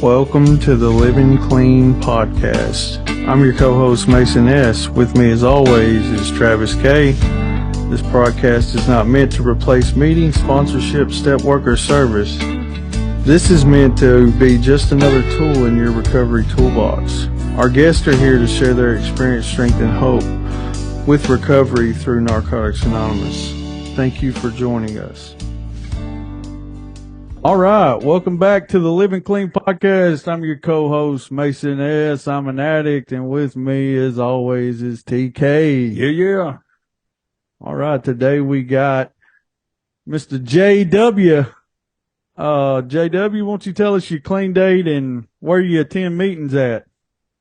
Welcome to the Living Clean podcast. I'm your co-host Mason S. With me as always is Travis K. This podcast is not meant to replace meeting, sponsorship, step work, or service. This is meant to be just another tool in your recovery toolbox. Our guests are here to share their experience, strength, and hope with recovery through Narcotics Anonymous. Thank you for joining us. All right, welcome back to the Living Clean podcast. I'm your co-host, Mason S. I'm an addict, and with me, as always, is TK. Yeah. All right, today we got Mr. JW. JW, won't you tell us your clean date and where you attend meetings at?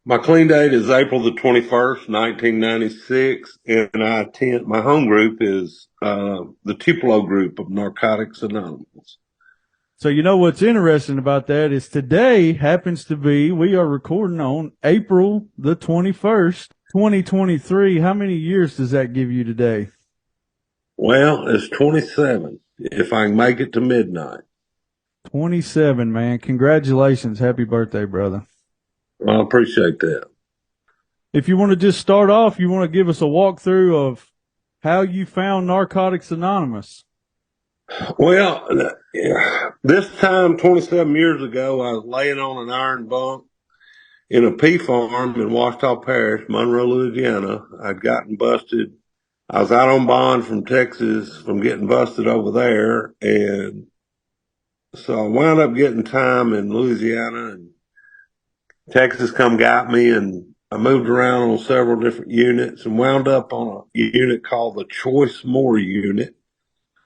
My clean date is April the 21st, 1996, and I attend, my home group is the Tupelo group of Narcotics Anonymous. So you know what's interesting about that is today happens to be, we are recording on April the 21st, 2023. How many years does that give you today? Well, it's 27, if I can make it to midnight. 27, man. Congratulations. Happy birthday, brother. Well, I appreciate that. If you want to just start off, you want to give us a walkthrough of how you found Narcotics Anonymous. Well, this time 27 years ago, I was laying on an iron bunk in a pea farm in Washita Parish, Monroe, Louisiana. I'd gotten busted. I was out on bond from Texas from getting busted over there. And so I wound up getting time in Louisiana, and Texas come got me, and I moved around on several different units and wound up on a unit called the Choice Moore unit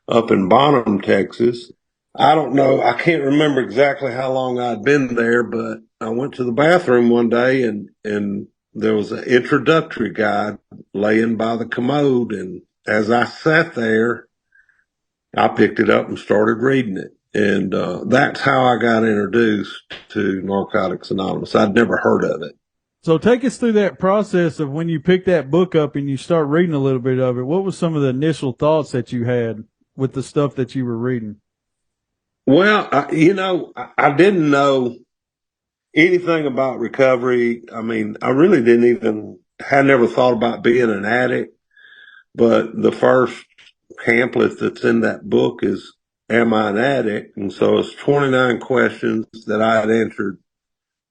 up in Bonham, Texas. I don't know. I can't remember exactly how long I'd been there, but I went to the bathroom one day and there was an introductory guide laying by the commode. And as I sat there, I picked it up and started reading it. And that's how I got introduced to Narcotics Anonymous. I'd never heard of it. So take us through that process of when you pick that book up and you start reading a little bit of it. What was some of the initial thoughts that you had with the stuff that you were reading? Well, I didn't know anything about recovery. I mean, I really had never thought about being an addict, but the first pamphlet that's in that book is, Am I an Addict? And so it's 29 questions that I had answered.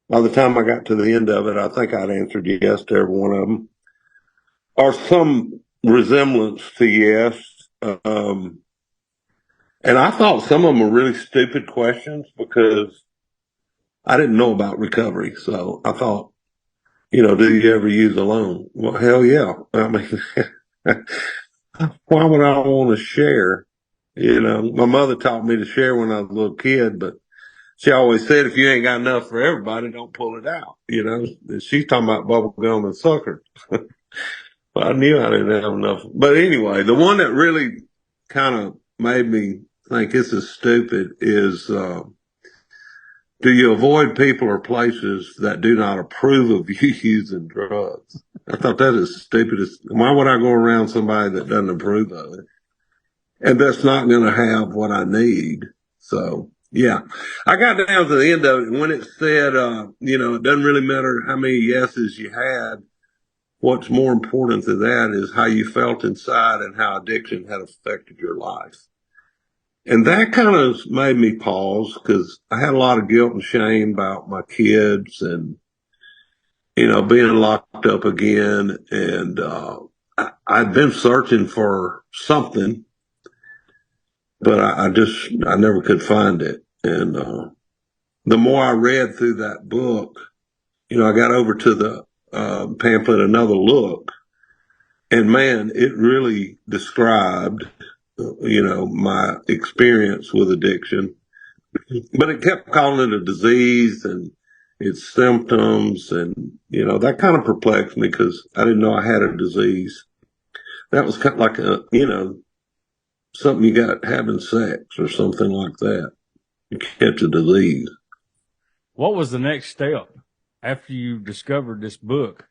By the time I got to the end of it, I think I'd answered yes to every one of them, or some resemblance to yes. And I thought some of them were really stupid questions because I didn't know about recovery. So I thought, do you ever use a loan? Well, hell yeah. I mean, why would I want to share? My mother taught me to share when I was a little kid, but she always said, if you ain't got enough for everybody, don't pull it out. She's talking about bubble gum and sucker. But I knew I didn't have enough. But anyway, the one that really kind of made me think this is stupid is, do you avoid people or places that do not approve of you using drugs? I thought that is stupid. Why would I go around somebody that doesn't approve of it? And that's not going to have what I need. So, yeah, I got down to the end of it. When it said, it doesn't really matter how many yeses you had. What's more important than that is how you felt inside and how addiction had affected your life. And that kind of made me pause because I had a lot of guilt and shame about my kids and, being locked up again. And I'd been searching for something, but I never could find it. And the more I read through that book, I got over to the pamphlet Another Look. And man, it really described, my experience with addiction. But it kept calling it a disease and its symptoms. And, that kind of perplexed me because I didn't know I had a disease. That was kind of like something you got having sex or something like that. You catch a disease. What was the next step after you discovered this book?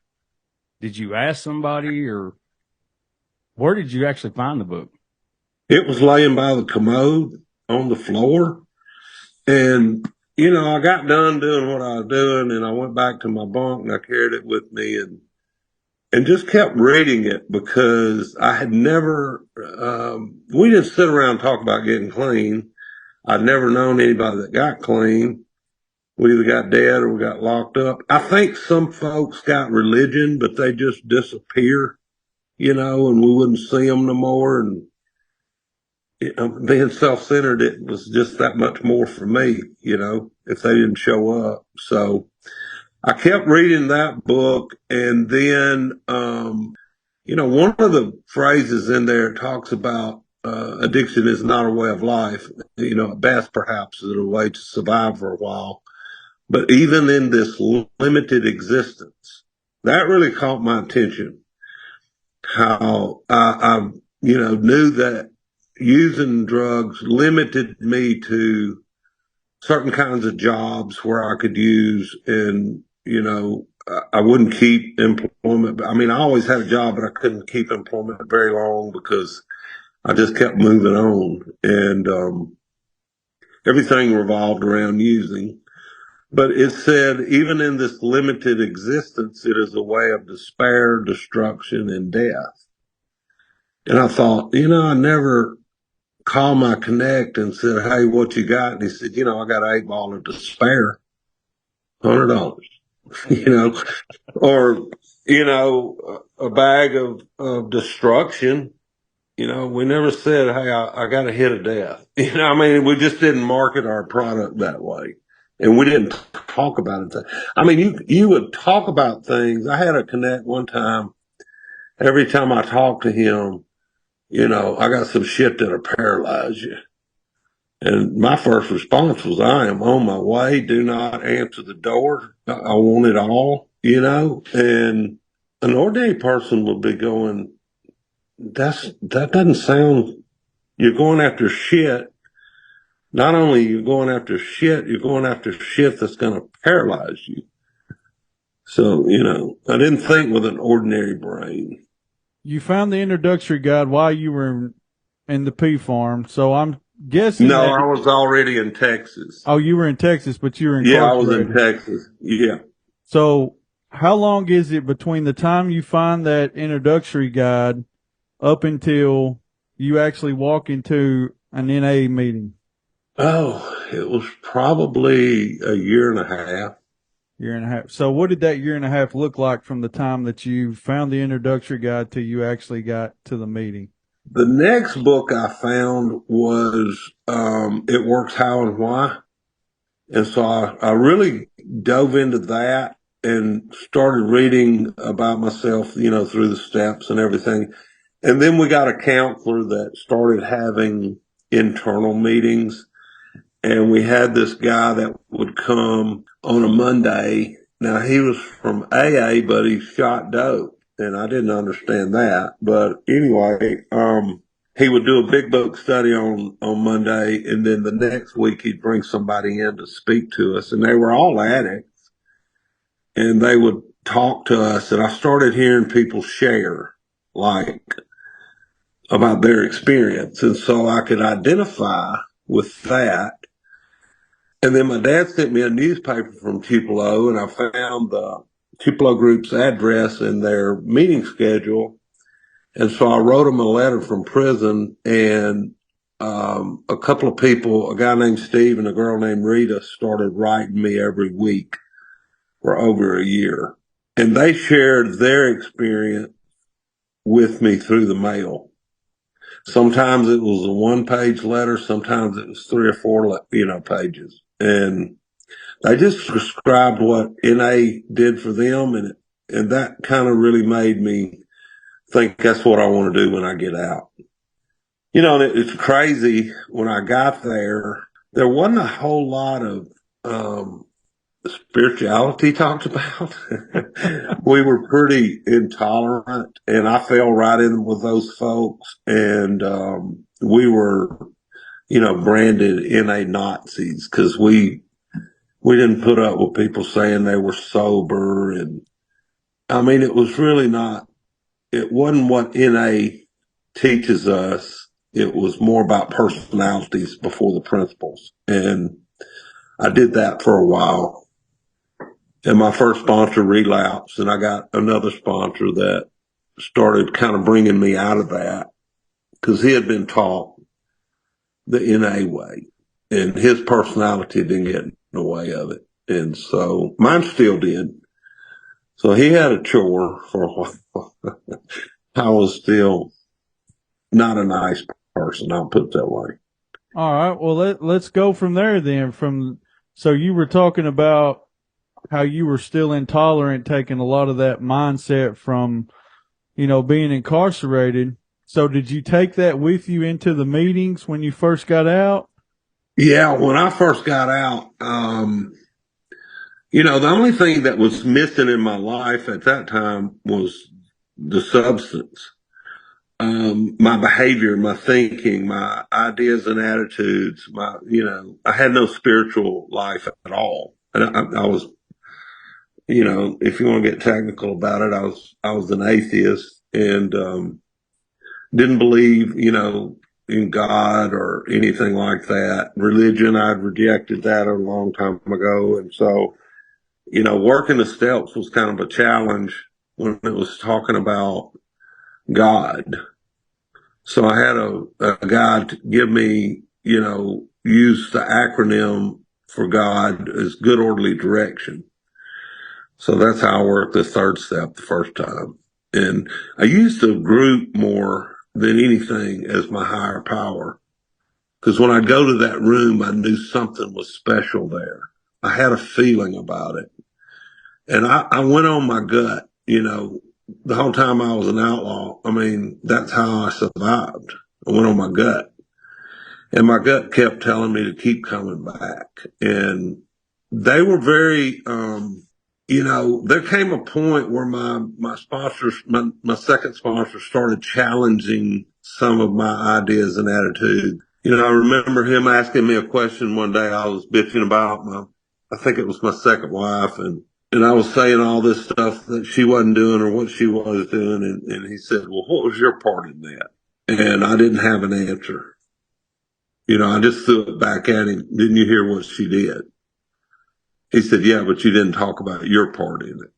Did you ask somebody, or where did you actually find the book? It was laying by the commode on the floor. And, I got done doing what I was doing, and I went back to my bunk and I carried it with me and just kept reading it because I had never, we didn't sit around and talk about getting clean. I'd never known anybody that got clean. We either got dead or we got locked up. I think some folks got religion, but they just disappear, and we wouldn't see them no more. And being self-centered, it was just that much more for me, if they didn't show up. So I kept reading that book, and then, one of the phrases in there talks about addiction is not a way of life. At best, perhaps, it's a way to survive for a while. But even in this limited existence, that really caught my attention. How I knew that using drugs limited me to certain kinds of jobs where I could use, and I wouldn't keep employment. I mean, I always had a job, but I couldn't keep employment very long because I just kept moving on, and everything revolved around using. But it said, even in this limited existence, it is a way of despair, destruction, and death. And I thought, I never called my connect and said, "Hey, what you got?" And he said, "I got an 8 ball of despair, $100, or, a bag of destruction." We never said, "Hey, I got a hit of death." I mean, we just didn't market our product that way. And we didn't talk about it. I mean, you would talk about things. I had a connect one time. Every time I talked to him, I got some shit that'll paralyze you. And my first response was, "I am on my way. Do not answer the door. I want it all," And an ordinary person would be going, that doesn't sound, you're going after shit. Not only you're going after shit, you're going after shit that's going to paralyze you. So, I didn't think with an ordinary brain. You found the introductory guide while you were in the pea farm, so I'm guessing. No, I was already in Texas. Oh, you were in Texas, but you were Yeah, I was incarcerated. in Texas. Yeah. So how long is it between the time you find that introductory guide up until you actually walk into an NA meeting? Oh, it was probably a year and a half. Year and a half. So what did that year and a half look like from the time that you found the introductory guide till you actually got to the meeting? The next book I found was It Works How and Why. And so I really dove into that and started reading about myself, through the steps and everything. And then we got a counselor that started having internal meetings. And we had this guy that would come on a Monday. Now, he was from AA, but he shot dope. And I didn't understand that. But anyway, he would do a big book study on Monday. And then the next week, he'd bring somebody in to speak to us. And they were all addicts. And they would talk to us. And I started hearing people share, like, about their experience. And so I could identify with that. And then my dad sent me a newspaper from Tupelo, and I found the Tupelo group's address and their meeting schedule. And so I wrote them a letter from prison, and a couple of people, a guy named Steve and a girl named Rita, started writing me every week for over a year. And they shared their experience with me through the mail. Sometimes it was a 1-page letter. Sometimes it was 3 or 4, pages. And they just described what NA did for them. And that kind of really made me think that's what I want to do when I get out. And it's crazy. When I got there wasn't a whole lot of, spirituality talked about. We were pretty intolerant, and I fell right in with those folks. And we were, branded NA Nazis because we didn't put up with people saying they were sober. And I mean, it was really not, it wasn't what NA teaches us. It was more about personalities before the principles. And I did that for a while. And my first sponsor relapsed, and I got another sponsor that started kind of bringing me out of that because he had been taught the NA way, and his personality didn't get in the way of it. And so mine still did. So he had a chore for a while. I was still not a nice person, I'll put it that way. All right. Well, let's go from there then. So you were talking about how you were still intolerant, taking a lot of that mindset from, being incarcerated. So did you take that with you into the meetings when you first got out? Yeah, when I first got out, the only thing that was missing in my life at that time was the substance. My behavior, my thinking, my ideas and attitudes, I had no spiritual life at all. And I was, if you want to get technical about it, I was an atheist and, didn't believe, in God or anything like that. Religion, I'd rejected that a long time ago. And so, working the steps was kind of a challenge when it was talking about God. So I had a guy give me, use the acronym for God as good orderly direction. So that's how I worked the third step the first time. And I used the group more than anything as my higher power. Because when I'd go to that room, I knew something was special there. I had a feeling about it. And I went on my gut, the whole time I was an outlaw. I mean, that's how I survived. I went on my gut. And my gut kept telling me to keep coming back. And they were very, there came a point where my sponsors, my second sponsor started challenging some of my ideas and attitudes. I remember him asking me a question one day. I was bitching about I think it was my second wife, and I was saying all this stuff that she wasn't doing or what she was doing. And he said, well, what was your part in that? And I didn't have an answer. I just threw it back at him. Didn't you hear what she did? He said, yeah, but you didn't talk about your part in it.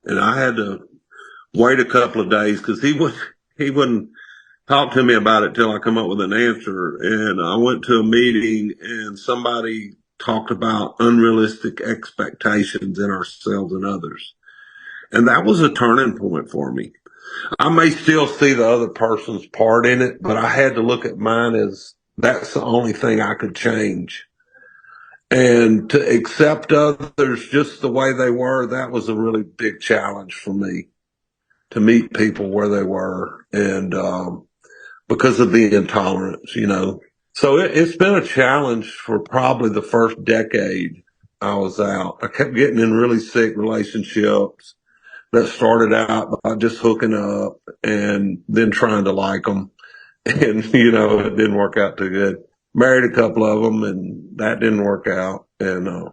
And I had to wait a couple of days because he wouldn't talk to me about it till I come up with an answer. And I went to a meeting and somebody talked about unrealistic expectations in ourselves and others. And that was a turning point for me. I may still see the other person's part in it, but I had to look at mine as that's the only thing I could change. And to accept others just the way they were, that was a really big challenge for me to meet people where they were. And, because of the intolerance, So it's been a challenge for probably the first decade I was out. I kept getting in really sick relationships that started out by just hooking up and then trying to like them. And, it didn't work out too good. Married a couple of them and that didn't work out. And,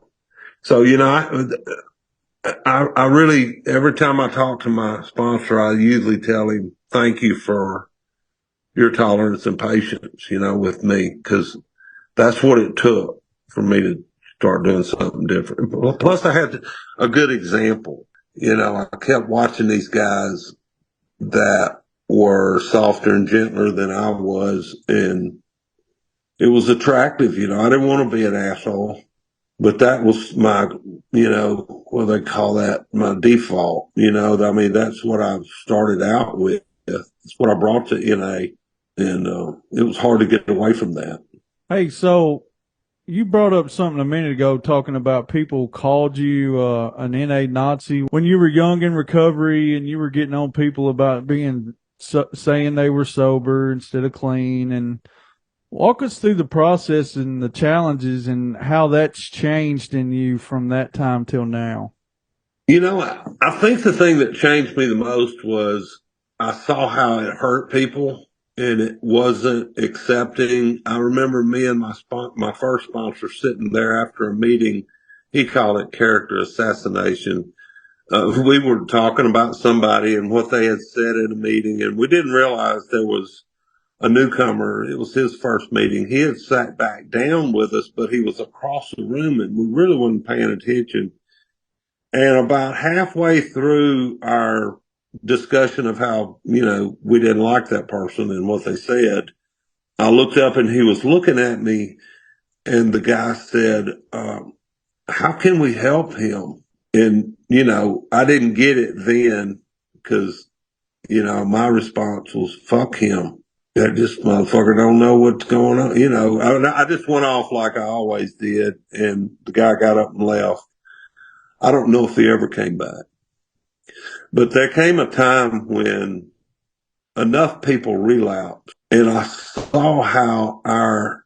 so, I really, every time I talk to my sponsor, I usually tell him, thank you for your tolerance and patience, with me, because that's what it took for me to start doing something different. Plus, I had a good example. I kept watching these guys that were softer and gentler than I was, and it was attractive. I didn't want to be an asshole, but that was my, what do they call that? My default. I mean, that's what I started out with. It's what I brought to NA, and it was hard to get away from that. Hey, so you brought up something a minute ago talking about people called you an NA Nazi when you were young in recovery and you were getting on people about saying they were sober instead of clean. And walk us through the process and the challenges and how that's changed in you from that time till now. I think the thing that changed me the most was I saw how it hurt people and it wasn't accepting. I remember me and my first sponsor sitting there after a meeting. He called it character assassination. We were talking about somebody and what they had said in a meeting, and we didn't realize there was a newcomer. It was his first meeting. He had sat back down with us, but he was across the room and we really wasn't paying attention. And about halfway through our discussion of how, we didn't like that person and what they said, I looked up and he was looking at me, and the guy said, how can we help him? And, I didn't get it then because, my response was, fuck him. This motherfucker don't know what's going on. I just went off like I always did. And the guy got up and left. I don't know if he ever came back. But there came a time when enough people relapsed, and I saw how our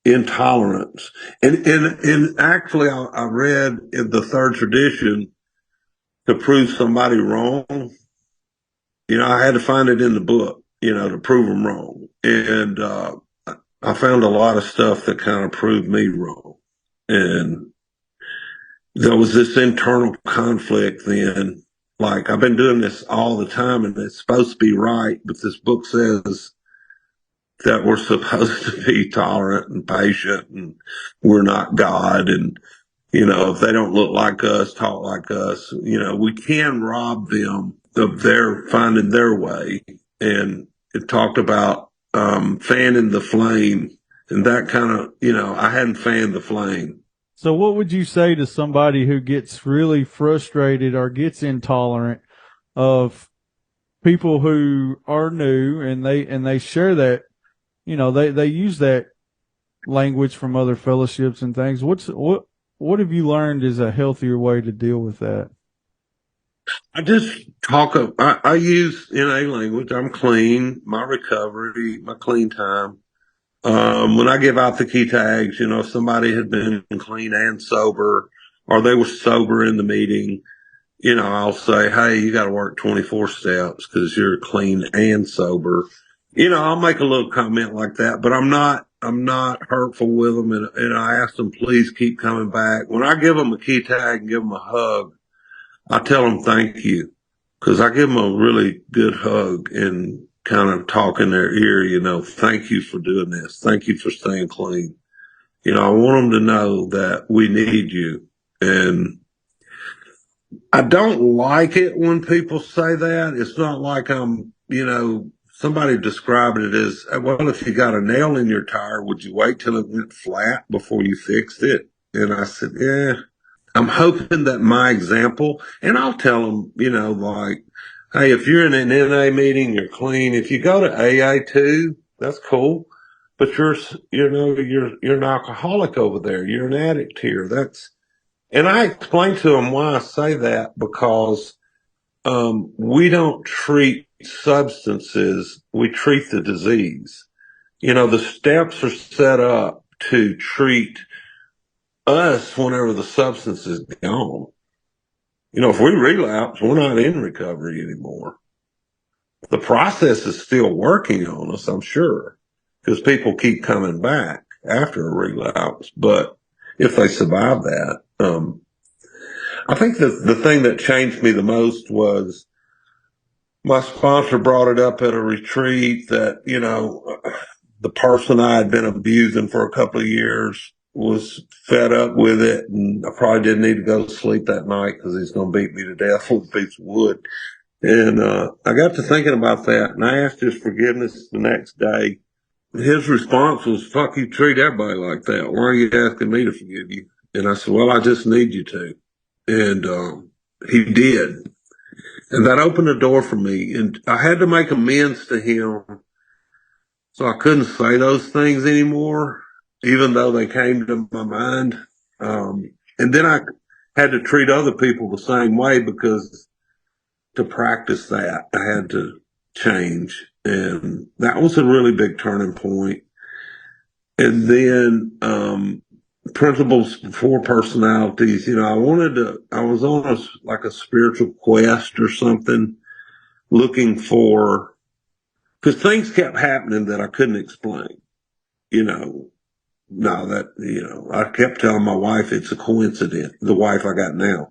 intolerance, and actually I read in the third tradition, to prove somebody wrong, I had to find it in the book, to prove them wrong. And I found a lot of stuff that kind of proved me wrong. And there was this internal conflict then. Like, I've been doing this all the time and it's supposed to be right, but this book says that we're supposed to be tolerant and patient and we're not God. And, if they don't look like us, talk like us, we can rob them of their finding their way. And it talked about fanning the flame, and that kind of, I hadn't fanned the flame. So what would you say to somebody who gets really frustrated or gets intolerant of people who are new and they share that, they use that language from other fellowships and things? What have you learned is a healthier way to deal with that? I just I use NA language. I'm clean, my recovery, my clean time. When I give out the key tags, if somebody had been clean and sober, or they were sober in the meeting, I'll say, hey, you got to work 24 steps because you're clean and sober. I'll make a little comment like that, but I'm not hurtful with them. And I ask them, please keep coming back. When I give them a key tag and give them a hug, I tell them thank you, because I give them a really good hug and kind of talk in their ear, thank you for doing this. Thank you for staying clean. I want them to know that we need you. And I don't like it when people say that. It's not like somebody described it as, well, if you got a nail in your tire, would you wait till it went flat before you fixed it? And I said, yeah. I'm hoping that my example, and I'll tell them, like, hey, if you're in an NA meeting, you're clean. If you go to AA too, that's cool. But you're an alcoholic over there. You're an addict here. And I explain to them why I say that, because we don't treat substances, we treat the disease. The steps are set up to treat us whenever the substance is gone. If we relapse, we're not in recovery anymore. The process is still working on us, I'm sure, because people keep coming back after a relapse. But if they survive that, I think the thing that changed me the most was my sponsor brought it up at a retreat that, the person I had been abusing for a couple of years was fed up with it, and I probably didn't need to go to sleep that night because he's going to beat me to death with a piece of wood. And I got to thinking about that, and I asked his forgiveness the next day. His response was, fuck, you treat everybody like that. Why are you asking me to forgive you? And I said, well, I just need you to. And he did. And that opened the door for me. And I had to make amends to him, so I couldn't say those things anymore, even though they came to my mind. And then I had to treat other people the same way, because to practice that, I had to change. And that was a really big turning point. And then principles before personalities. I was on a spiritual quest or something, looking for, because things kept happening that I couldn't explain. I kept telling my wife it's a coincidence. The wife I got now,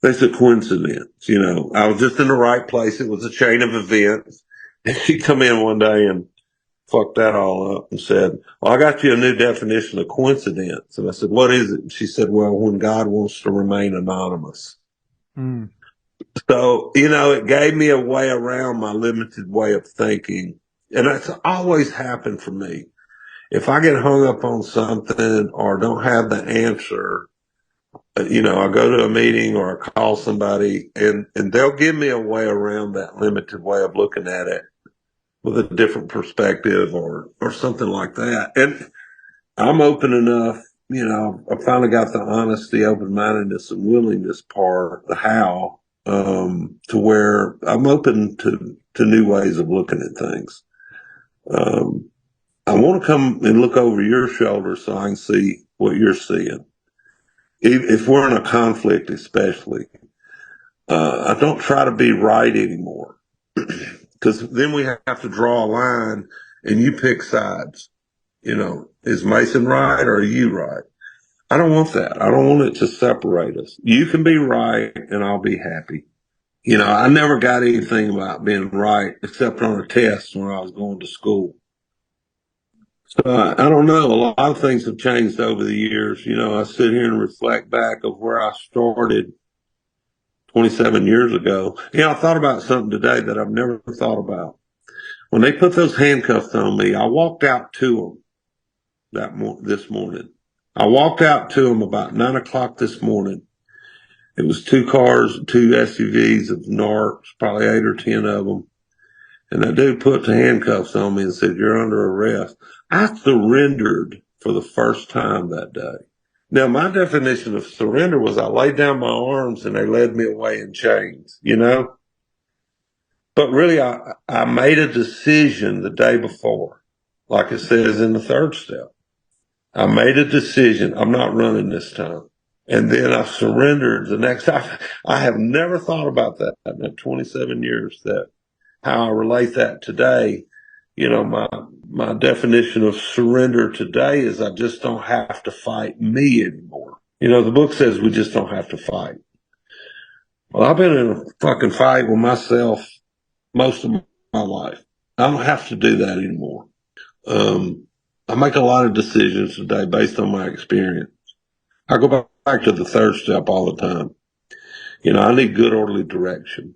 that's a coincidence. I was just in the right place. It was a chain of events. And she come in one day and fucked that all up and said, well, I got you a new definition of coincidence. And I said, what is it? And she said, well, when God wants to remain anonymous. Mm. So, you know, it gave me a way around my limited way of thinking. And that's always happened for me. If I get hung up on something or don't have the answer, you know, I go to a meeting or I call somebody and they'll give me a way around that limited way of looking at it with a different perspective or something like that. And I'm open enough, you know, I finally got the honesty, open-mindedness and willingness part, the how, to where I'm open to new ways of looking at things. I want to come and look over your shoulder so I can see what you're seeing. If we're in a conflict, especially, I don't try to be right anymore because then we have to draw a line and you pick sides. You know, is Mason right or are you right? I don't want that. I don't want it to separate us. You can be right and I'll be happy. You know, I never got anything about being right except on a test when I was going to school. So I don't know. A lot of things have changed over the years. You know, I sit here and reflect back of where I started 27 years ago. You know, I thought about something today that I've never thought about. When they put those handcuffs on me, I walked out to them this morning. I walked out to them about 9 o'clock this morning. It was two cars, two SUVs of narcs, probably 8 or 10 of them. And that dude put the handcuffs on me and said, you're under arrest. I surrendered for the first time that day. Now, my definition of surrender was I laid down my arms and they led me away in chains, you know? But really, I made a decision the day before, like it says in the third step. I made a decision. I'm not running this time. And then I surrendered the next time. I have never thought about that in the 27 years that how I relate that today. You know, my definition of surrender today is I just don't have to fight me anymore. You know, the book says we just don't have to fight. Well, I've been in a fucking fight with myself most of my life. I don't have to do that anymore. I make a lot of decisions today based on my experience. I go back to the third step all the time. You know, I need good orderly direction.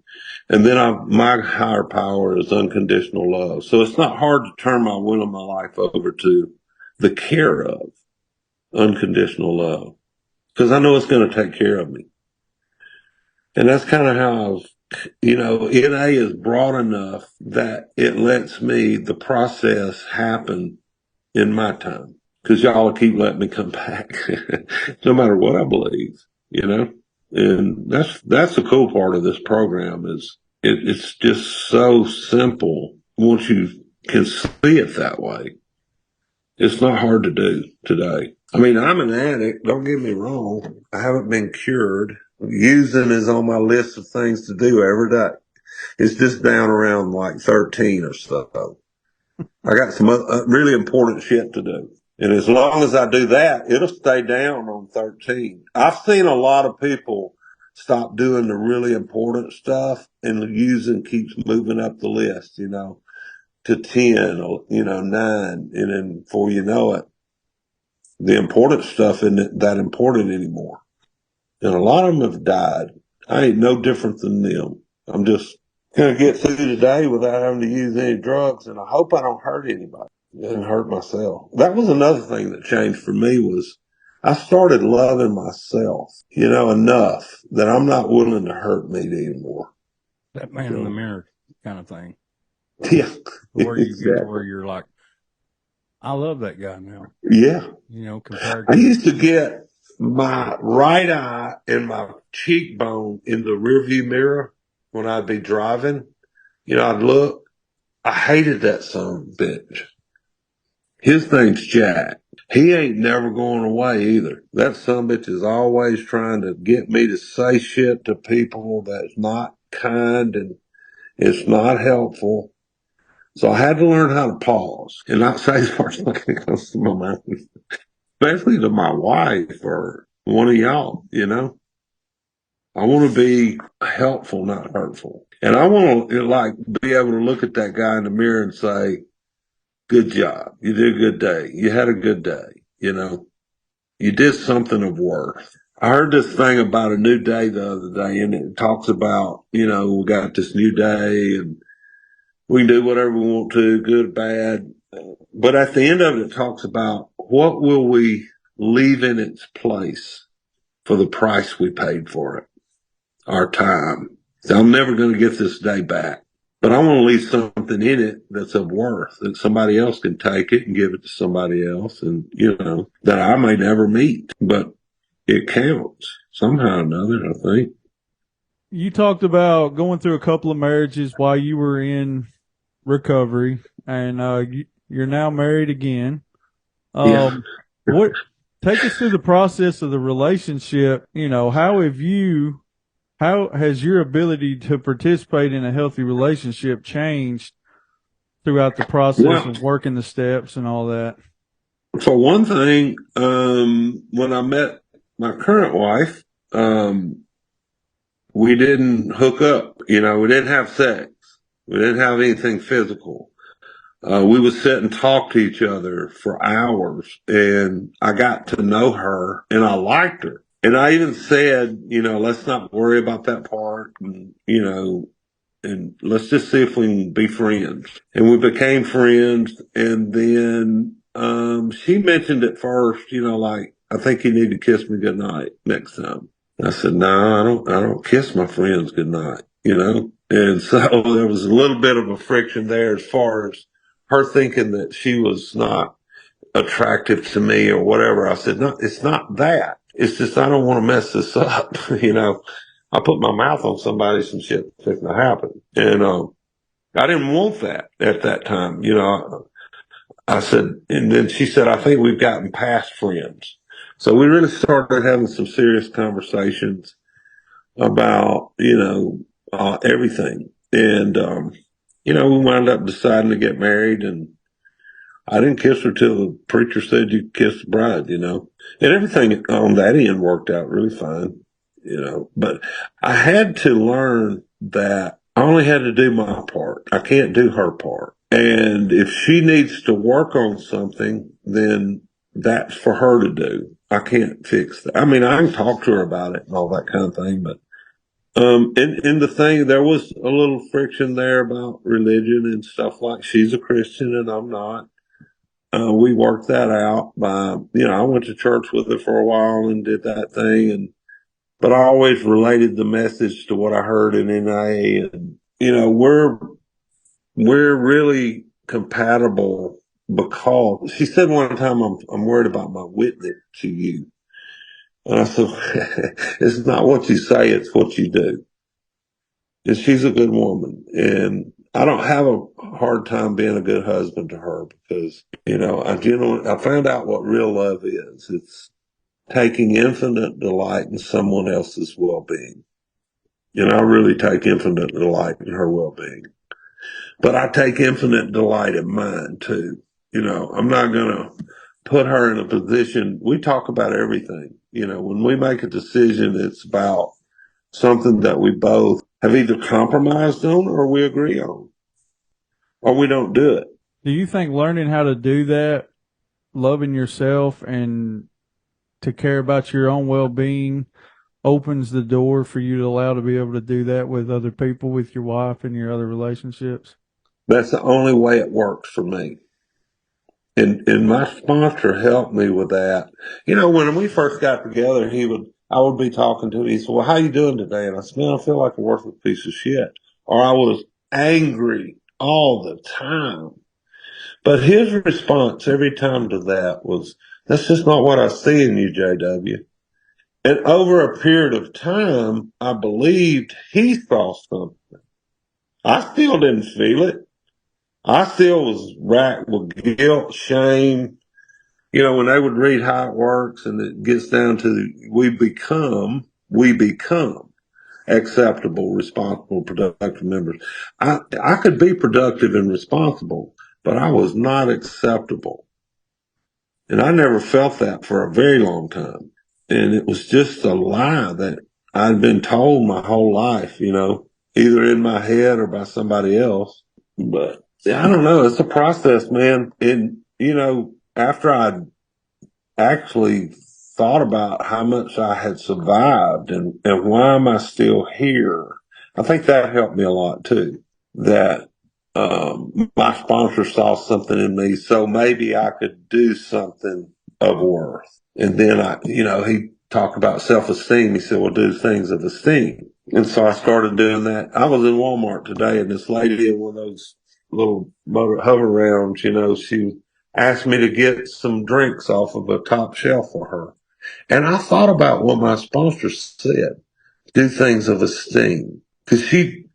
And then my higher power is unconditional love. So it's not hard to turn my will and my life over to the care of unconditional love because I know it's going to take care of me. And that's kind of how you know, NA is broad enough that it lets me, the process happen in my time because y'all will keep letting me come back no matter what I believe, you know? And that's the cool part of this program is it's just so simple once you can see it that way. It's not hard to do today. I mean, I'm an addict. Don't get me wrong. I haven't been cured. Using is on my list of things to do every day. It's just down around like 13 or so. I got some really important shit to do. And as long as I do that, it'll stay down on 13. I've seen a lot of people stop doing the really important stuff and using keeps moving up the list, you know, to 10 or, you know, 9. And then before you know it, the important stuff isn't that important anymore. And a lot of them have died. I ain't no different than them. I'm just going to get through today without having to use any drugs. And I hope I don't hurt anybody and hurt myself. That was another thing that changed for me was I started loving myself, you know, enough that I'm not willing to hurt me anymore. That man in the mirror kind of thing. Yeah. Where you Exactly. get to where you're like, I love that guy now. Yeah. You know, compared I to used to get my right eye and my cheekbone in the rearview mirror when I'd be driving. You know, I'd look. I hated that son of a bitch. His name's Jack. He ain't never going away either. That son of a bitch is always trying to get me to say shit to people that's not kind and it's not helpful. So I had to learn how to pause and not say the first thing that comes to my mind, especially to my wife or one of y'all, you know. I want to be helpful, not hurtful. And I want to like be able to look at that guy in the mirror and say, good job. You did a good day. You had a good day. You did something of worth. I heard this thing about a new day the other day, and it talks about, we got this new day and we can do whatever we want to, good, bad. But at the end of it, it talks about what will we leave in its place for the price we paid for it, our time. So I'm never going to get this day back, but I want to leave something in it that's of worth that somebody else can take it and give it to somebody else, and that I may never meet, but it counts somehow or another, I think. You talked about going through a couple of marriages while you were in recovery, and you're now married again. Yeah. What take us through the process of the relationship? How has your ability to participate in a healthy relationship changed throughout the process Well, of working the steps and all that? for one thing, when I met my current wife, we didn't hook up. We didn't have sex. We didn't have anything physical. We would sit and talk to each other for hours, and I got to know her, and I liked her. And I even said, let's not worry about that part, and let's just see if we can be friends. And we became friends, and then she mentioned at first, like, I think you need to kiss me goodnight next time. I said, no, I don't kiss my friends goodnight, And so there was a little bit of a friction there as far as her thinking that she was not attractive to me or whatever. I said, no, it's not that. It's just I don't want to mess this up. I put my mouth on somebody, some shit's fixing to happen. And I didn't want that at that time. I said, and then she said, I think we've gotten past friends. So we really started having some serious conversations about, everything. And, we wound up deciding to get married, and I didn't kiss her till the preacher said you kiss the bride, and everything on that end worked out really fine, but I had to learn that I only had to do my part. I can't do her part. And if she needs to work on something, then that's for her to do. I can't fix that. I mean, I can talk to her about it and all that kind of thing, but in the thing, there was a little friction there about religion and stuff, like she's a Christian and I'm not. We worked that out by, I went to church with her for a while and did that thing. But I always related the message to what I heard in NIA. And, we're really compatible because she said one time, I'm worried about my witness to you. And I said, it's not what you say, it's what you do. And she's a good woman. And I don't have a hard time being a good husband to her because, I found out what real love is. It's taking infinite delight in someone else's well-being. And I really take infinite delight in her well-being. But I take infinite delight in mine too. I'm not going to put her in a position. We talk about everything. When we make a decision, it's about something that we both have either compromised on or we agree on, or we don't do it. Do you think learning how to do that, loving yourself and to care about your own well-being, opens the door for you to allow to be able to do that with other people, with your wife and your other relationships? That's the only way it works for me. And my sponsor helped me with that. When we first got together, I would be talking to him. He said, well, how you doing today? And I said, man, I feel like a worthless piece of shit. Or I was angry all the time. But his response every time to that was, that's just not what I see in you, JW. And over a period of time, I believed he saw something. I still didn't feel it. I still was racked with guilt, shame. When they would read how it works and it gets down to we become acceptable, responsible, productive members. I could be productive and responsible, but I was not acceptable. And I never felt that for a very long time. And it was just a lie that I'd been told my whole life, either in my head or by somebody else. But Yeah, I don't know. It's a process, man. And, after I actually thought about how much I had survived and why am I still here, I think that helped me a lot too. That my sponsor saw something in me, so maybe I could do something of worth. And then he talked about self-esteem. He said, well, do things of esteem. And so I started doing that. I was in Walmart today and this lady in one of those little motor hover rounds, she asked me to get some drinks off of a top shelf for her. And I thought about what my sponsor said, do things of esteem. Because she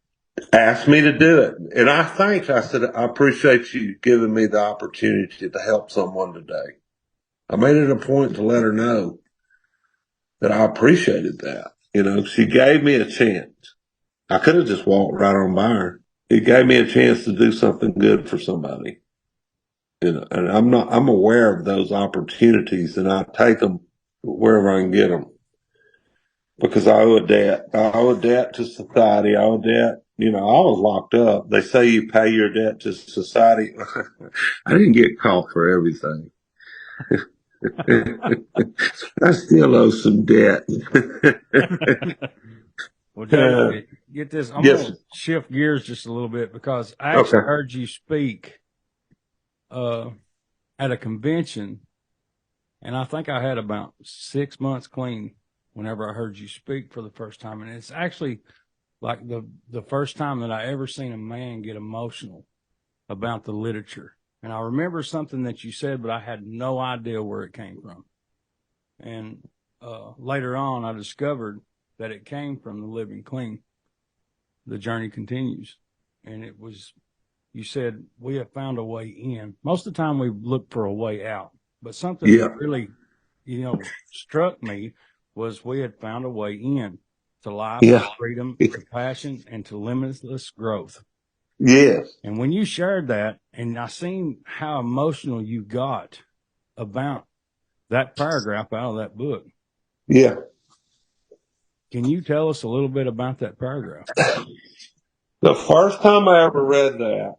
asked me to do it. And I said, I appreciate you giving me the opportunity to help someone today. I made it a point to let her know that I appreciated that. She gave me a chance. I could have just walked right on by her. It gave me a chance to do something good for somebody. And I'm aware of those opportunities and I take them wherever I can get them because I owe a debt. I owe a debt to society. I owe a debt. I was locked up. They say you pay your debt to society. I didn't get caught for everything. I still owe some debt. Well, David, get this. I'm Yes. going to shift gears just a little bit because I Okay. actually heard you speak at a convention, and I think I had about 6 months clean whenever I heard you speak for the first time. And it's actually like the first time that I ever seen a man get emotional about the literature. And I remember something that you said, but I had no idea where it came from. And later on, I discovered that it came from the Living Clean. The journey continues. And it was, you said, we have found a way in. Most of the time we look for a way out, but something Yeah. that really, struck me was we had found a way in to life, Yeah. to freedom, to passion, and to limitless growth. Yes. And when you shared that, and I seen how emotional you got about that paragraph out of that book. Yeah. Can you tell us a little bit about that paragraph? The first time I ever read that,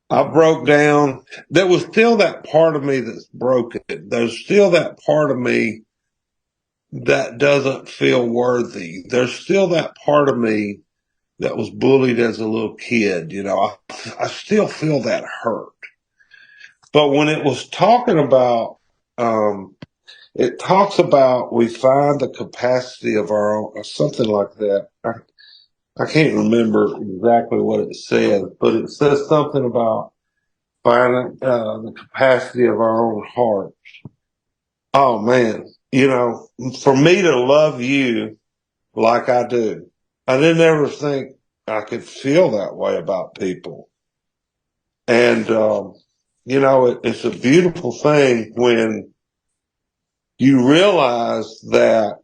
I broke down. There was still that part of me that's broken. There's still that part of me that doesn't feel worthy. There's still that part of me that was bullied as a little kid. I still feel that hurt. But when it was talking about, it talks about we find the capacity of our own, or something like that. I can't remember exactly what it says, but it says something about finding the capacity of our own heart. Oh man, for me to love you like I do, I didn't ever think I could feel that way about people. And, it's a beautiful thing when you realize that,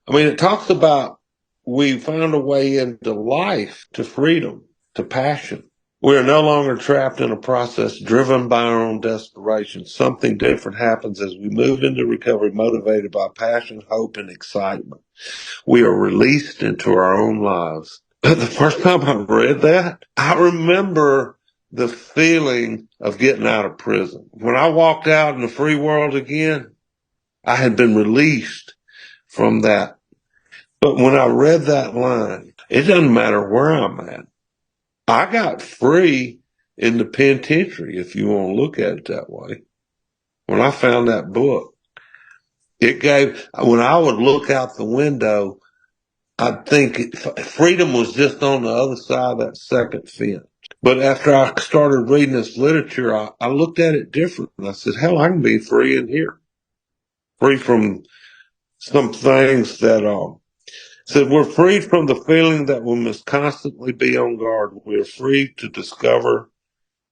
it talks about we found a way into life, to freedom, to passion. We are no longer trapped in a process driven by our own desperation. Something different happens as we move into recovery, motivated by passion, hope, and excitement. We are released into our own lives. The first time I read that, I remember the feeling of getting out of prison. When I walked out in the free world again, I had been released from that. But when I read that line, it doesn't matter where I'm at. I got free in the penitentiary, if you want to look at it that way. When I found that book, when I would look out the window, I'd think freedom was just on the other side of that second fence. But after I started reading this literature, I looked at it differently. I said, hell, I can be free in here. Free from some things that, said we're freed from the feeling that we must constantly be on guard. We're free to discover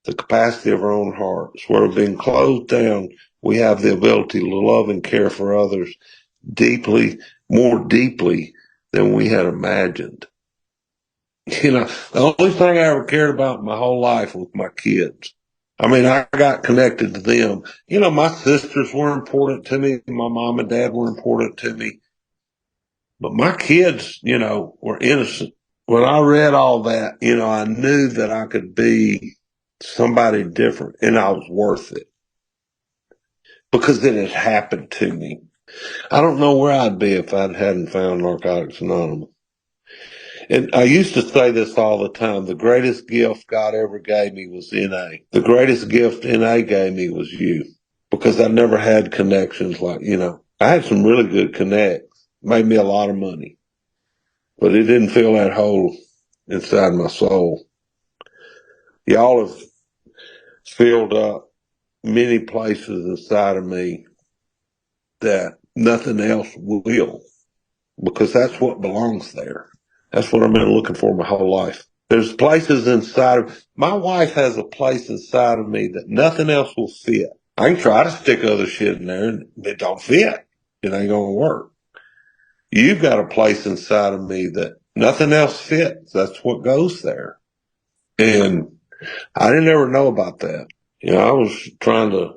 the capacity of our own hearts. Where we're being closed down, we have the ability to love and care for others more deeply than we had imagined. The only thing I ever cared about my whole life was my kids. I got connected to them. My sisters were important to me. My mom and dad were important to me. But my kids, were innocent. when I read all that, I knew that I could be somebody different and I was worth it because it had happened to me. I don't know where I'd be if I hadn't found Narcotics Anonymous. And I used to say this all the time. The greatest gift God ever gave me was NA. The greatest gift NA gave me was you because I never had connections I had some really good connects, made me a lot of money, but it didn't fill that hole inside my soul. Y'all have filled up many places inside of me that nothing else will because that's what belongs there. That's what I've been looking for my whole life. There's places inside of my wife has a place inside of me that nothing else will fit. I can try to stick other shit in there and it don't fit. It ain't gonna work. You've got a place inside of me that nothing else fits. That's what goes there. And I didn't ever know about that. I was trying to,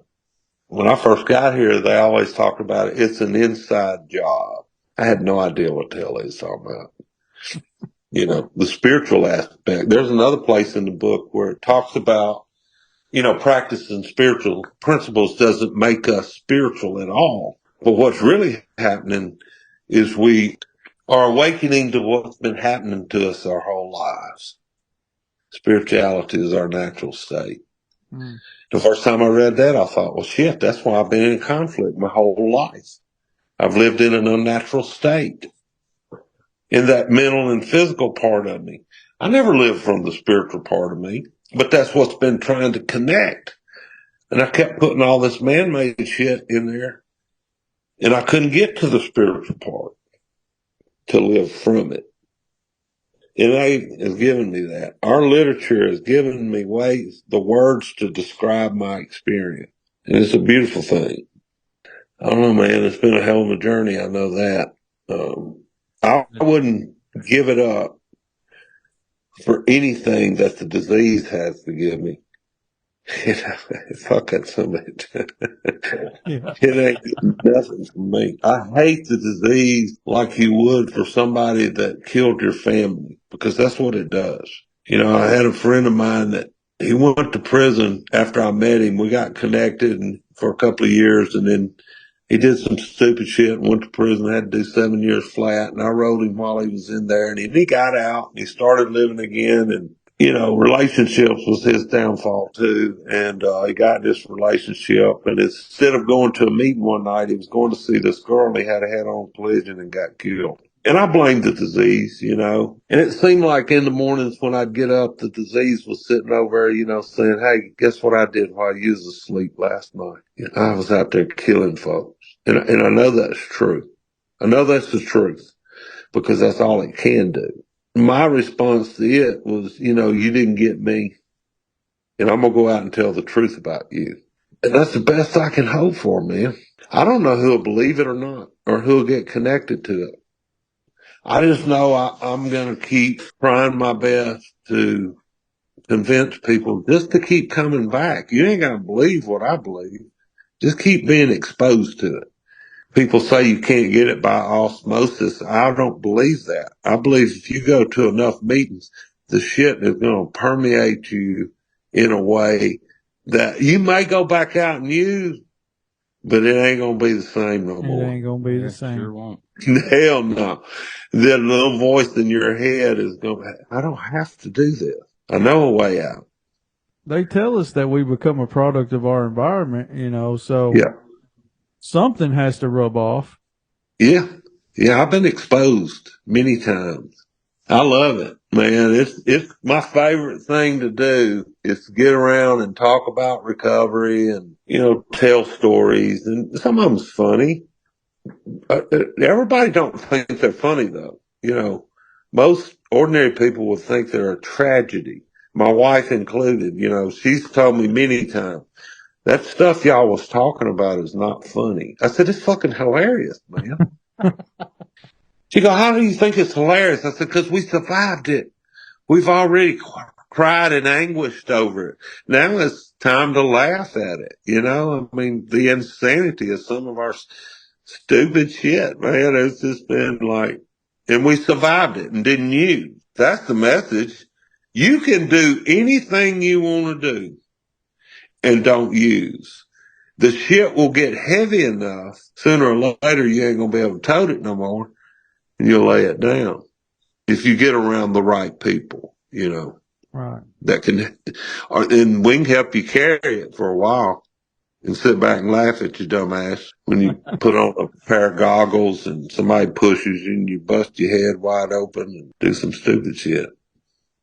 when I first got here, they always talked about it. It's an inside job. I had no idea what the hell they was talking about. The spiritual aspect. There's another place in the book where it talks about, practicing spiritual principles doesn't make us spiritual at all. But what's really happening is we are awakening to what's been happening to us our whole lives. Spirituality is our natural state. Mm. The first time I read that, I thought, well, shit, that's why I've been in conflict my whole life. I've lived in an unnatural state. In that mental and physical part of me. I never lived from the spiritual part of me, but that's what's been trying to connect. And I kept putting all this man-made shit in there, and I couldn't get to the spiritual part to live from it. And NA has given me that. Our literature has given me the words to describe my experience. And it's a beautiful thing. I don't know, man. It's been a hell of a journey. I know that. I wouldn't give it up for anything that the disease has to give me. Fuck that so much. Yeah. It ain't nothing for me. I hate the disease like you would for somebody that killed your family because that's what it does. I had a friend of mine that he went to prison after I met him. We got connected for a couple of years and then he did some stupid shit and went to prison, had to do 7 years flat. And I rode him while he was in there and he got out and he started living again. And, relationships was his downfall too. And, he got in this relationship and instead of going to a meeting one night, he was going to see this girl and he had a head on collision and got killed. And I blamed the disease, And it seemed like in the mornings when I'd get up, the disease was sitting over there, saying, hey, guess what I did while you was asleep last night? I was out there killing folks. And I know that's true. I know that's the truth because that's all it can do. My response to it was, you didn't get me and I'm going to go out and tell the truth about you. And that's the best I can hope for, man. I don't know who'll believe it or not or who'll get connected to it. I just know I'm going to keep trying my best to convince people just to keep coming back. You ain't going to believe what I believe. Just keep being exposed to it. People say you can't get it by osmosis. I don't believe that. I believe if you go to enough meetings, the shit is going to permeate you in a way that you may go back out and use, but it ain't going to be the same no It more. ain't gonna be the same. Sure won't. Hell no. That little voice in your head is going, I don't have to do this. I know a way out. They tell us that we become a product of our environment, so Yeah. something has to rub off. Yeah. Yeah. I've been exposed many times. I love it, man. It's my favorite thing to do is to get around and talk about recovery and, tell stories. And some of them's funny. Everybody don't think they're funny though. Most ordinary people would think they're a tragedy. My wife included, she's told me many times, that stuff y'all was talking about is not funny. I said, it's fucking hilarious, man. She go, how do you think it's hilarious? I said, because we survived it. We've already cried and anguished over it. Now it's time to laugh at it. I mean, the insanity of some of our stupid shit, man. It's just been like, and we survived it and didn't use. That's the message. You can do anything you want to do and don't use. The shit will get heavy enough. Sooner or later, you ain't going to be able to tote it no more, and you'll lay it down. If you get around the right people, Right. that can, and we can help you carry it for a while and sit back and laugh at you, dumbass, when you put on a pair of goggles and somebody pushes you and you bust your head wide open and do some stupid shit.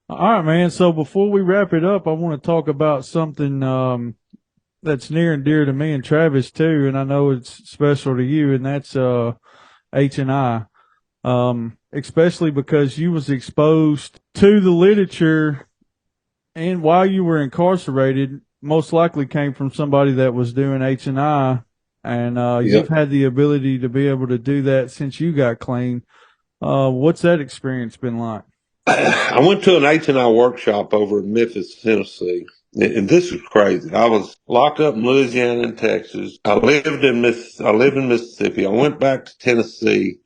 All right, man. So before we wrap it up, I want to talk about something that's near and dear to me and Travis too, and I know it's special to you, and that's H&I. Especially because you was exposed to the literature, and while you were incarcerated, most likely came from somebody that was doing H&I, and you've Yep. had the ability to be able to do that since you got clean. What's that experience been like? I went to an H&I workshop over in Memphis, Tennessee. And this was crazy. I was locked up in Louisiana and Texas. I lived in Mississippi. I went back to Tennessee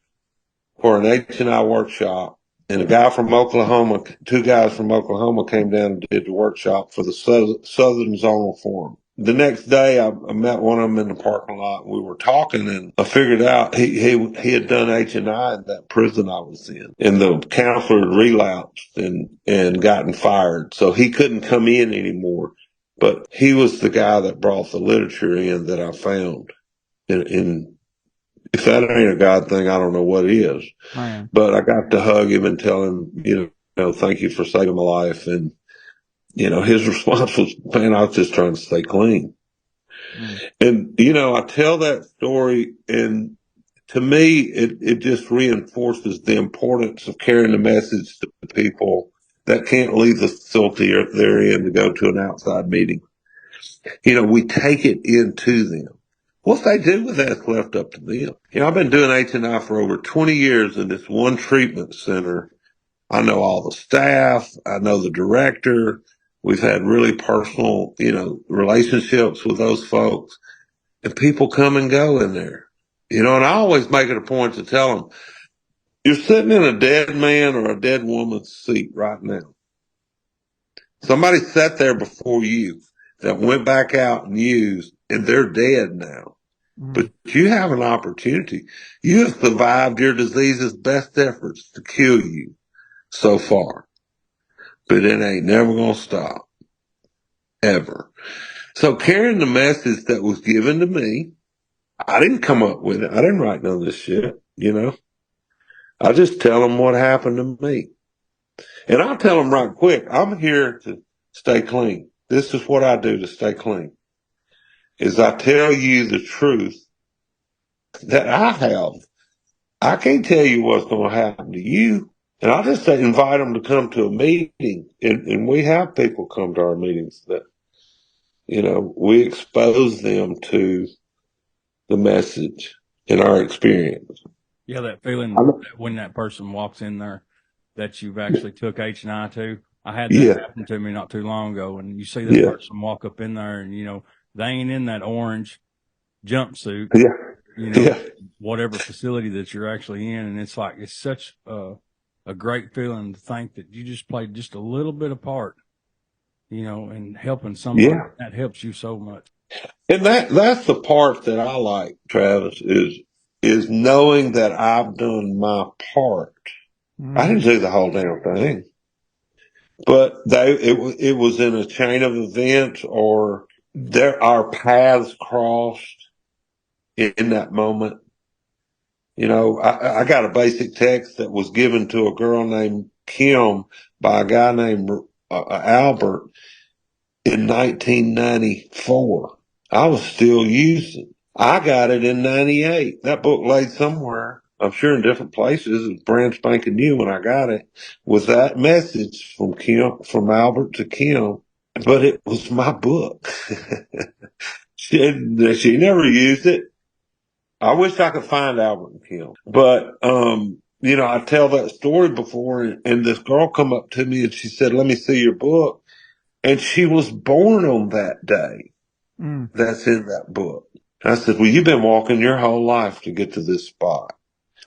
for an H&I workshop, and a guy from Oklahoma, two guys from Oklahoma came down and did the workshop for the Southern Zonal Forum. The next day, I met one of them in the parking lot. We were talking, and I figured out he had done H&I in that prison I was in, and the counselor had relapsed and gotten fired, so he couldn't come in anymore. But he was the guy that brought the literature in that I found, and if that ain't a God thing, I don't know what is. Man. But I got to hug him and tell him, thank you for saving my life. And, his response was, man, I was just trying to stay clean. Mm. And, I tell that story, and to me, it just reinforces the importance of carrying the message to people that can't leave the facility they're in to go to an outside meeting. We take it into them. What they do with that's left up to them. I've been doing H&I for over 20 years in this one treatment center. I know all the staff. I know the director. We've had really personal, relationships with those folks, and people come and go in there. And I always make it a point to tell them, you're sitting in a dead man or a dead woman's seat right now. Somebody sat there before you that went back out and used, and they're dead now. But you have an opportunity. You have survived your disease's best efforts to kill you so far. But it ain't never going to stop. Ever. So carrying the message that was given to me, I didn't come up with it. I didn't write none of this shit, I just tell them what happened to me. And I'll tell them right quick, I'm here to stay clean. This is what I do to stay clean. Is I tell you the truth that I have. I can't tell you what's going to happen to you. And I just invite them to come to a meeting. And we have people come to our meetings that, we expose them to the message in our experience. Yeah, that feeling that when that person walks in there that you've actually took H&I to. I had that Yeah. happen to me not too long ago, and you see that Yeah. person walk up in there, and they ain't in that orange jumpsuit, Yeah. Yeah. whatever facility that you're actually in, and it's like it's such a great feeling to think that you just played just a little bit of part, in helping somebody. Yeah. That helps you so much. And that's the part that I like, Travis, is knowing that I've done my part. I didn't do the whole damn thing, but it was in a chain of events, or our paths crossed in that moment. I got a basic text that was given to a girl named Kim by a guy named Albert in 1994. I was still using. I got it in 98. That book laid somewhere, I'm sure in different places. It was brand spanking new when I got it, with that message from Kim, from Albert to Kim. But it was my book. She never used it. I wish I could find Albert and Kim. But, I tell that story before, and this girl come up to me and she said, let me see your book. And she was born on that day. That's in that book. I said, well, you've been walking your whole life to get to this spot.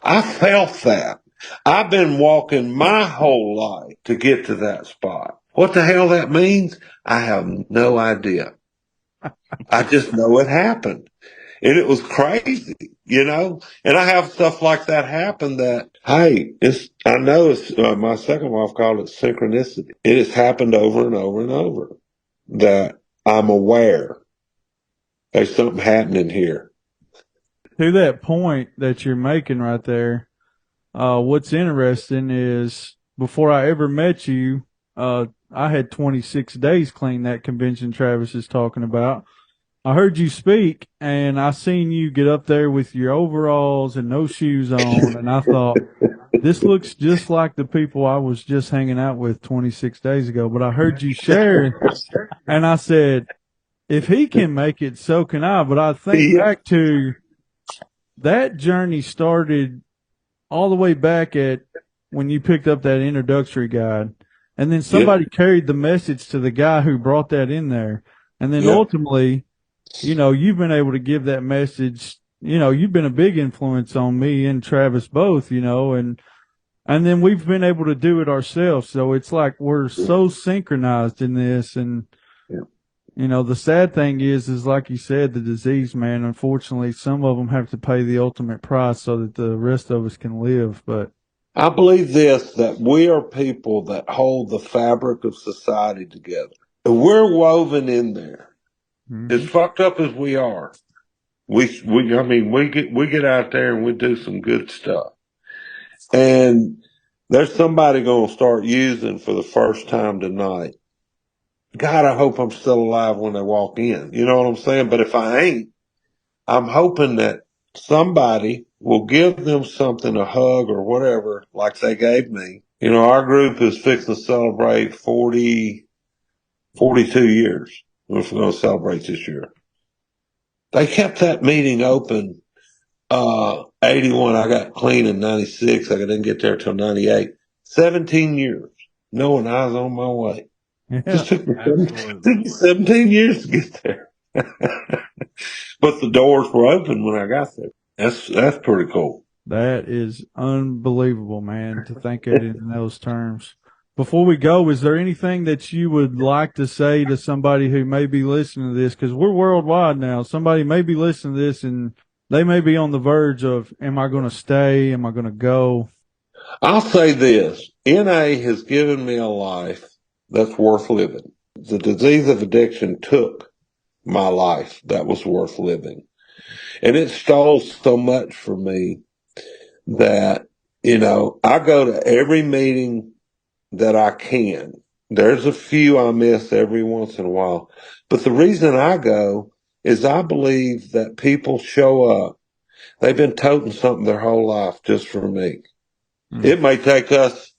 I felt that. I've been walking my whole life to get to that spot. What the hell that means? I have no idea. I just know it happened. And it was crazy, and I have stuff like that happen that, hey, I know my second wife called it synchronicity. It has happened over and over and over that I'm aware there's something happening here. To that point that you're making right there, what's interesting is before I ever met you, I had 26 days clean that convention Travis is talking about. I heard you speak and I seen you get up there with your overalls and no shoes on. And I thought, this looks just like the people I was just hanging out with 26 days ago. But I heard you sharing and I said, if he can make it, so can I. But I think Yeah. back to that journey started all the way back at when you picked up that introductory guide. And then somebody carried the message to the guy who brought that in there. And then ultimately, you've been able to give that message. You've been a big influence on me and Travis both, and then we've been able to do it ourselves. So it's like we're so synchronized in this. And, the sad thing is like you said, the disease, man, unfortunately, some of them have to pay the ultimate price so that the rest of us can live. But I believe that we are people that hold the fabric of society together. We're woven in there. As fucked up as we are, we get out there and we do some good stuff. And there's somebody going to start using for the first time tonight. God, I hope I'm still alive when they walk in. You know what I'm saying? But if I ain't, I'm hoping that somebody will give them something, a hug or whatever, like they gave me. Our group is fixing to celebrate 42 years. We're going to celebrate this year. They kept that meeting open 81. I got clean in 96. I didn't get there till 98. 17 years. Knowing I was on my way. Just took me 17 years to get there. But the doors were open when I got there. That's pretty cool. that is unbelievable, man, to think it in those terms. Before we go, is there anything that you would like to say to somebody who may be listening to this? Because we're worldwide now. Somebody may be listening to this and they may be on the verge of, am I going to stay? Am I going to go? I'll say this. NA has given me a life that's worth living. The disease of addiction took my life that was worth living. And it stole so much from me that, I go to every meeting that I can. There's a few I miss every once in a while. But the reason I go is I believe that people show up. They've been toting something their whole life just for me. It may take us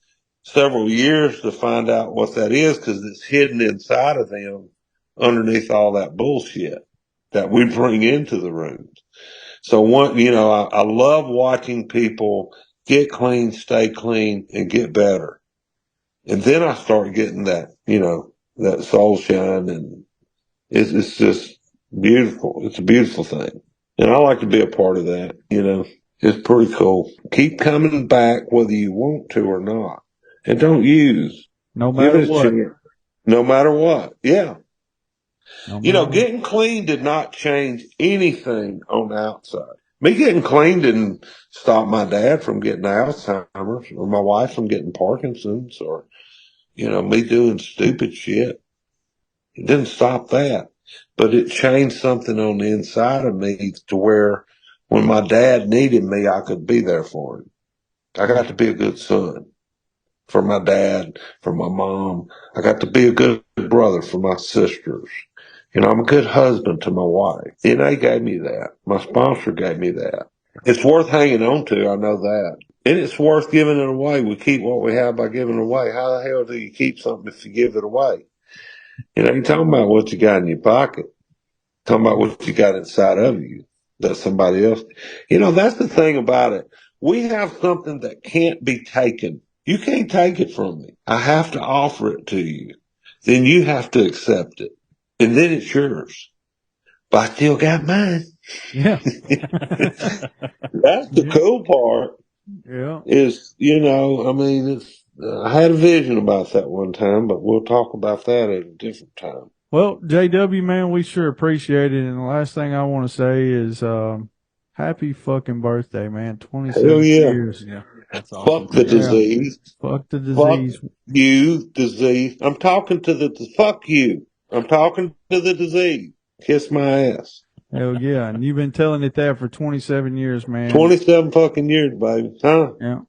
several years to find out what that is because it's hidden inside of them underneath all that bullshit that we bring into the rooms. So I love watching people get clean, stay clean, and get better. And then I start getting that, that soul shine, and it's just beautiful. It's a beautiful thing. And I like to be a part of that, It's pretty cool. Keep coming back whether you want to or not. And don't use. No Give matter it a what. chance. No matter what. Yeah. No matter what. Getting clean did not change anything on the outside. Me getting clean didn't stop my dad from getting Alzheimer's or my wife from getting Parkinson's or, me doing stupid shit. It didn't stop that. But it changed something on the inside of me to where when my dad needed me, I could be there for him. I got to be a good son for my dad, for my mom. I got to be a good brother for my sisters. I'm a good husband to my wife. NA gave me that. My sponsor gave me that. It's worth hanging on to. I know that. And it's worth giving it away. We keep what we have by giving it away. How the hell do you keep something if you give it away? You're talking about what you got in your pocket. Talking about what you got inside of you that somebody else. That's the thing about it. We have something that can't be taken. You can't take it from me. I have to offer it to you. Then you have to accept it. And then it's yours. But I still got mine. Yeah. That's the cool part. Yeah. is, I mean, I had a vision about that one time, but we'll talk about that at a different time. Well, JW, man, we sure appreciate it. And the last thing I want to say is, happy fucking birthday, man. Hell 27 yeah. years. Yeah, that's awesome. Fuck the Yeah. disease. Fuck the Fuck disease. you, disease. I'm talking to fuck you. I'm talking to the disease. Kiss my ass. Hell yeah. And you've been telling it that for 27 years, man. 27 fucking years, baby. Huh? Yeah.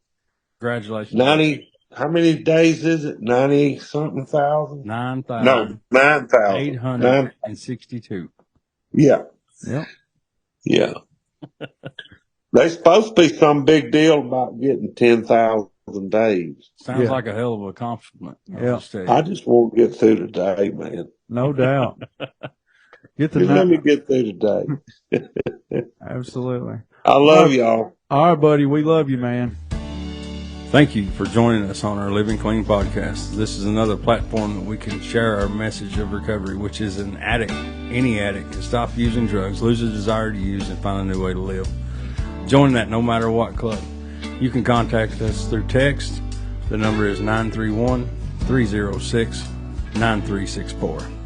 Congratulations. 90, how many days is it? 90 something thousand? 9,000. No, 9,000. 862. Yeah. Yep. Yeah. There's supposed to be some big deal about getting 10,000 days. Sounds Yeah. like a hell of an accomplishment. I'll Yeah. just tell you. I just won't get through today, man. No doubt. Get the Just let me night. get through today. Absolutely. I love y'all. All right, buddy. We love you, man. Thank you for joining us on our Living Clean podcast. This is another platform that we can share our message of recovery, which is an addict, any addict, can stop using drugs, lose the desire to use, and find a new way to live. Join that no matter what club. You can contact us through text. The number is 931-306-9364.